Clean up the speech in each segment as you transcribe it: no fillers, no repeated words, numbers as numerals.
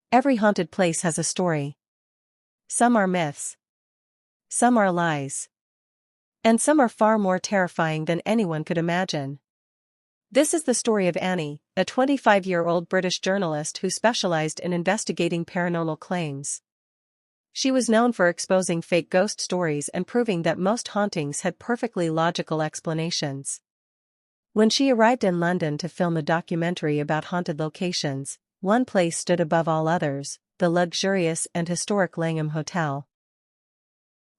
Every haunted place has a story. Some are myths. Some are lies. And some are far more terrifying than anyone could imagine. This is the story of Annie, a 25-year-old British journalist who specialized in investigating paranormal claims. She was known for exposing fake ghost stories and proving that most hauntings had perfectly logical explanations. When she arrived in London to film a documentary about haunted locations, one place stood above all others: the luxurious and historic Langham Hotel.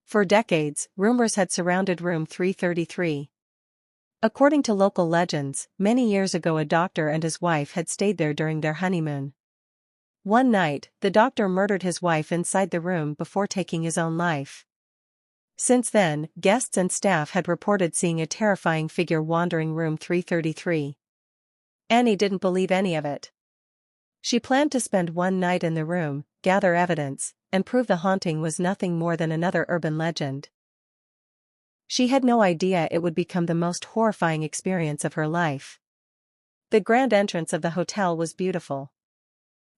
For decades, rumors had surrounded room 333. According to local legends, many years ago a doctor and his wife had stayed there during their honeymoon. One night, the doctor murdered his wife inside the room before taking his own life. Since then, guests and staff had reported seeing a terrifying figure wandering room 333. Annie didn't believe any of it. She planned to spend one night in the room, gather evidence, and prove the haunting was nothing more than another urban legend. She had no idea it would become the most horrifying experience of her life. The grand entrance of the hotel was beautiful.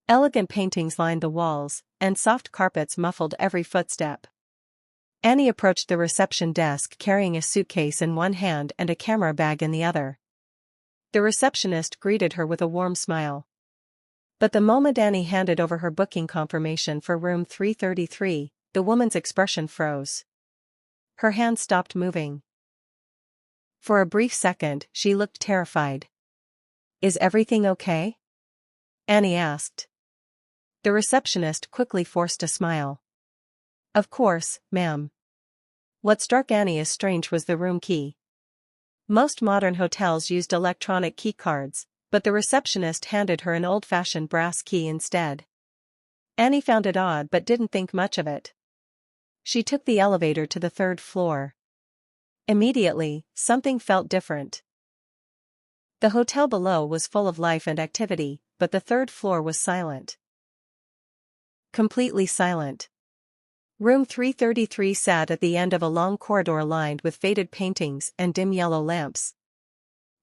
Elegant paintings lined the walls, and soft carpets muffled every footstep. Annie approached the reception desk carrying a suitcase in one hand and a camera bag in the other. The receptionist greeted her with a warm smile. But the moment Annie handed over her booking confirmation for room 333, the woman's expression froze. Her hand stopped moving. For a brief second, she looked terrified. "Is everything okay?" Annie asked. The receptionist quickly forced a smile. "Of course, ma'am." What struck Annie as strange was the room key. Most modern hotels used electronic key cards, but the receptionist handed her an old-fashioned brass key instead. Annie found it odd but didn't think much of it. She took the elevator to the third floor. Immediately, something felt different. The hotel below was full of life and activity, but the third floor was silent. Completely silent. Room 333 sat at the end of a long corridor lined with faded paintings and dim yellow lamps.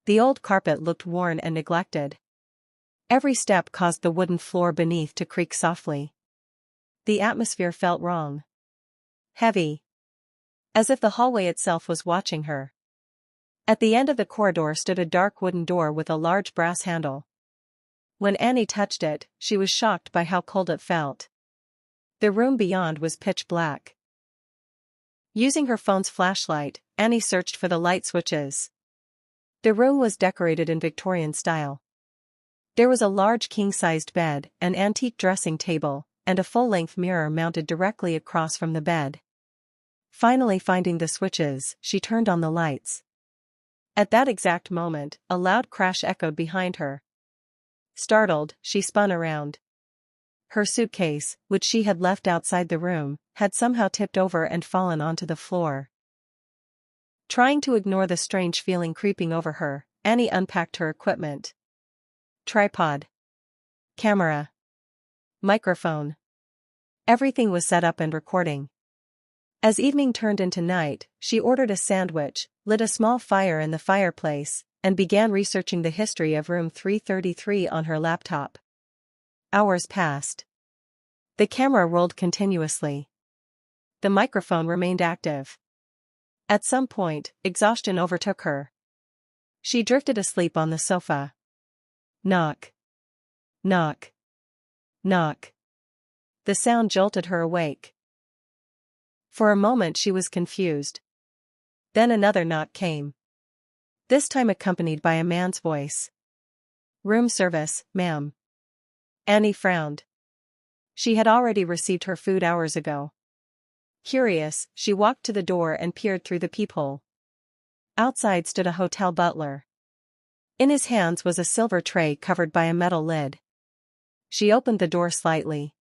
The old carpet looked worn and neglected. Every step caused the wooden floor beneath to creak softly. The atmosphere felt wrong. Heavy. As if the hallway itself was watching her. At the end of the corridor stood a dark wooden door with a large brass handle. When Annie touched it, she was shocked by how cold it felt. The room beyond was pitch black. Using her phone's flashlight, Annie searched for the light switches. The room was decorated in Victorian style. There was a large king-sized bed, an antique dressing table, and a full-length mirror mounted directly across from the bed. Finally finding the switches, she turned on the lights. At that exact moment, a loud crash echoed behind her. Startled, she spun around. Her suitcase, which she had left outside the room, had somehow tipped over and fallen onto the floor. Trying to ignore the strange feeling creeping over her, Annie unpacked her equipment. Tripod. Camera. Microphone. Everything was set up and recording. As evening turned into night, she ordered a sandwich, lit a small fire in the fireplace, and began researching the history of room 333 on her laptop. Hours passed. The camera rolled continuously. The microphone remained active. At some point, exhaustion overtook her. She drifted asleep on the sofa. Knock. Knock. Knock. The sound jolted her awake. For a moment she was confused. Then another knock came. This time accompanied by a man's voice. "Room service, ma'am." Annie frowned. She had already received her food hours ago. Curious, she walked to the door and peered through the peephole. Outside stood a hotel butler. In his hands was a silver tray covered by a metal lid. She opened the door slightly.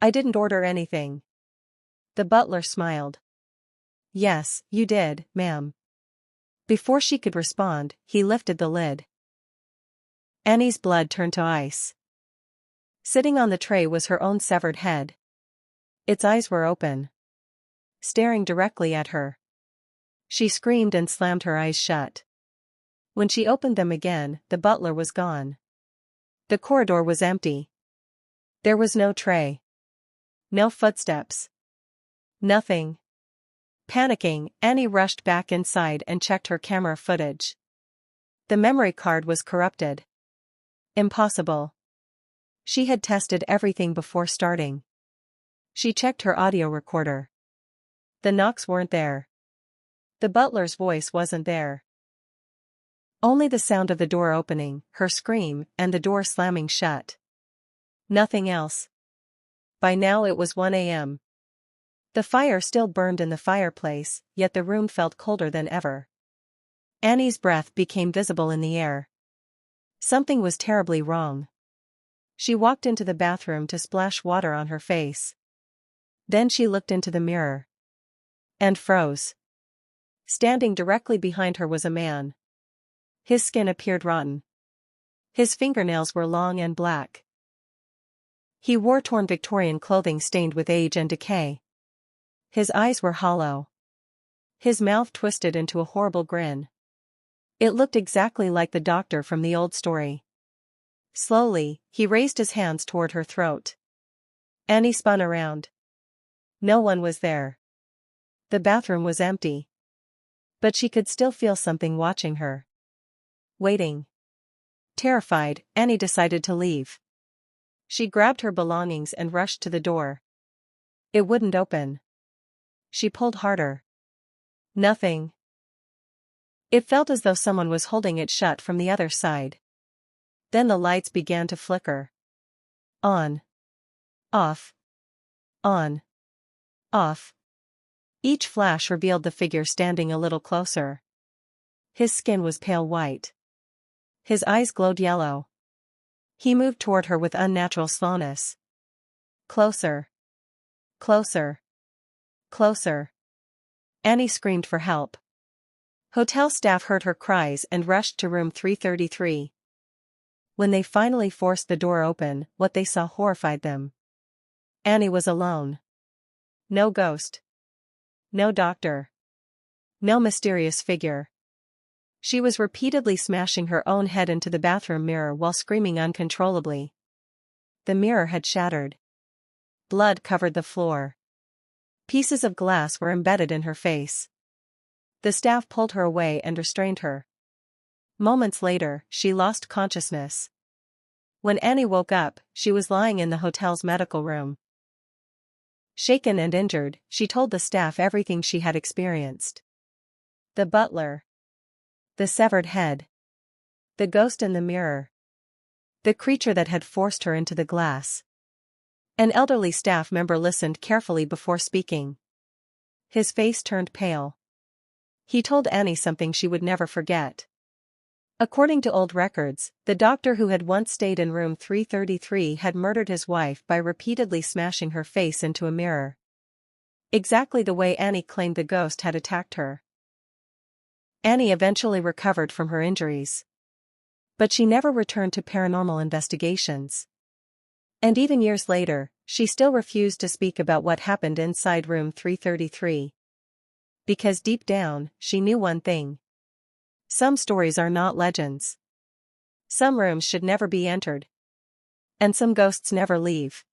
"I didn't order anything." The butler smiled. "Yes, you did, ma'am." Before she could respond, he lifted the lid. Annie's blood turned to ice. Sitting on the tray was her own severed head. Its eyes were open, staring directly at her. She screamed and slammed her eyes shut. When she opened them again, the butler was gone. The corridor was empty. There was no tray. No footsteps. Nothing. Panicking, Annie rushed back inside and checked her camera footage. The memory card was corrupted. Impossible. She had tested everything before starting. She checked her audio recorder. The knocks weren't there. The butler's voice wasn't there. Only the sound of the door opening, her scream, and the door slamming shut. Nothing else. By now it was 1 a.m. The fire still burned in the fireplace, yet the room felt colder than ever. Annie's breath became visible in the air. Something was terribly wrong. She walked into the bathroom to splash water on her face. Then she looked into the mirror. And froze. Standing directly behind her was a man. His skin appeared rotten. His fingernails were long and black. He wore torn Victorian clothing stained with age and decay. His eyes were hollow. His mouth twisted into a horrible grin. It looked exactly like the doctor from the old story. Slowly, he raised his hands toward her throat. Annie spun around. No one was there. The bathroom was empty. But she could still feel something watching her. Waiting. Terrified, Annie decided to leave. She grabbed her belongings and rushed to the door. It wouldn't open. She pulled harder. Nothing. It felt as though someone was holding it shut from the other side. Then the lights began to flicker. On. Off. On. Off. Each flash revealed the figure standing a little closer. His skin was pale white. His eyes glowed yellow. He moved toward her with unnatural slowness. Closer. Closer. Closer. Annie screamed for help. Hotel staff heard her cries and rushed to room 333. When they finally forced the door open, what they saw horrified them. Annie was alone. No ghost. No doctor. No mysterious figure. She was repeatedly smashing her own head into the bathroom mirror while screaming uncontrollably. The mirror had shattered. Blood covered the floor. Pieces of glass were embedded in her face. The staff pulled her away and restrained her. Moments later, she lost consciousness. When Annie woke up, she was lying in the hotel's medical room. Shaken and injured, she told the staff everything she had experienced. The butler. The severed head. The ghost in the mirror. The creature that had forced her into the glass. An elderly staff member listened carefully before speaking. His face turned pale. He told Annie something she would never forget. According to old records, the doctor who had once stayed in room 333 had murdered his wife by repeatedly smashing her face into a mirror. Exactly the way Annie claimed the ghost had attacked her. Annie eventually recovered from her injuries. But she never returned to paranormal investigations. And even years later, she still refused to speak about what happened inside room 333. Because deep down, she knew one thing. Some stories are not legends. Some rooms should never be entered. And some ghosts never leave.